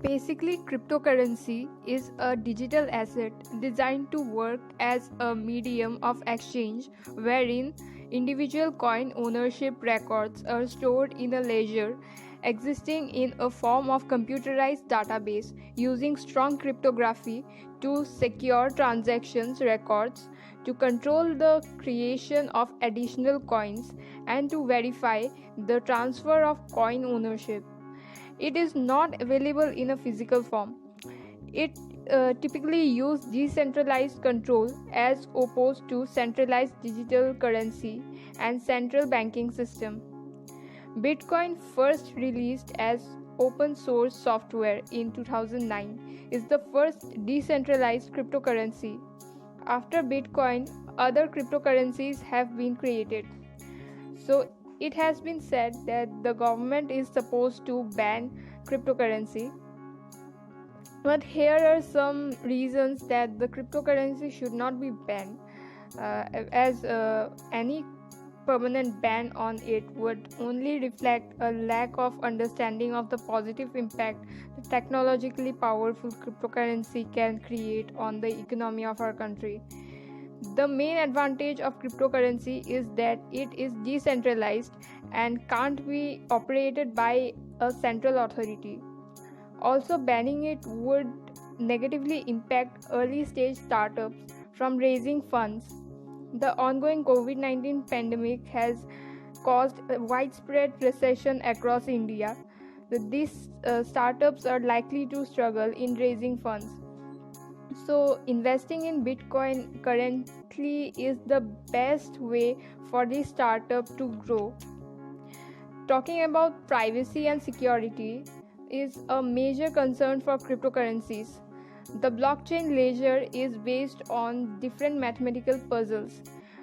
Basically, cryptocurrency is a digital asset designed to work as a medium of exchange wherein individual coin ownership records are stored in a ledger existing in a form of computerized database using strong cryptography to secure transactions records, to control the creation of additional coins, and to verify the transfer of coin ownership. It is not available in a physical form. It typically uses decentralized control as opposed to centralized digital currency and central banking system. Bitcoin, first released as open source software in 2009, is the first decentralized cryptocurrency. After Bitcoin, other cryptocurrencies have been created. So it has been said that the government is supposed to ban cryptocurrency. But here are some reasons that the cryptocurrency should not be banned, as any permanent ban on it would only reflect a lack of understanding of the positive impact the technologically powerful cryptocurrency can create on the economy of our country. The main advantage of cryptocurrency is that it is decentralized and can't be operated by a central authority. Also, banning it would negatively impact early stage startups from raising funds. The ongoing COVID 19 pandemic has caused a widespread recession across India. These startups are likely to struggle in raising funds. So, investing in Bitcoin currently is the best way for the startup to grow. Talking about privacy and security is a major concern for cryptocurrencies. The blockchain ledger is based on different mathematical puzzles,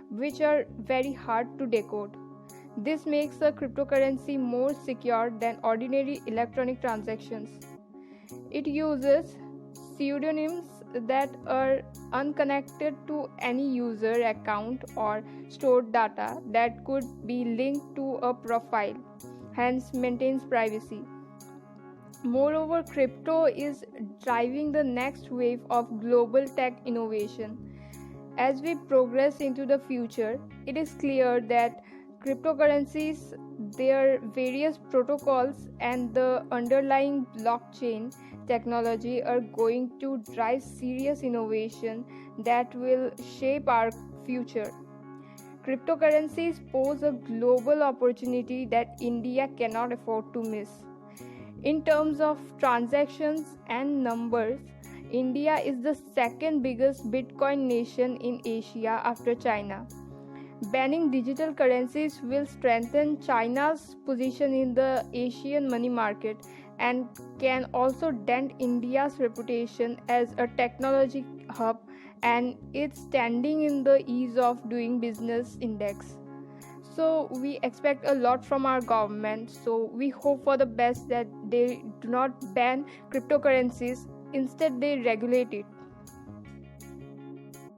which are very hard to decode. This makes a cryptocurrency more secure than ordinary electronic transactions. It uses pseudonyms that are unconnected to any user account or stored data that could be linked to a profile, hence maintains privacy. Moreover, crypto is driving the next wave of global tech innovation. As we progress into the future, it is clear that cryptocurrencies, their various protocols, and the underlying blockchain technology are going to drive serious innovation that will shape our future. Cryptocurrencies pose a global opportunity that India cannot afford to miss. In terms of transactions and numbers, India is the second biggest Bitcoin nation in Asia after China. Banning digital currencies will strengthen China's position in the Asian money market and can also dent India's reputation as a technology hub and its standing in the ease of doing business index. So we expect a lot from our government. So we hope for the best that they do not ban cryptocurrencies, instead they regulate it.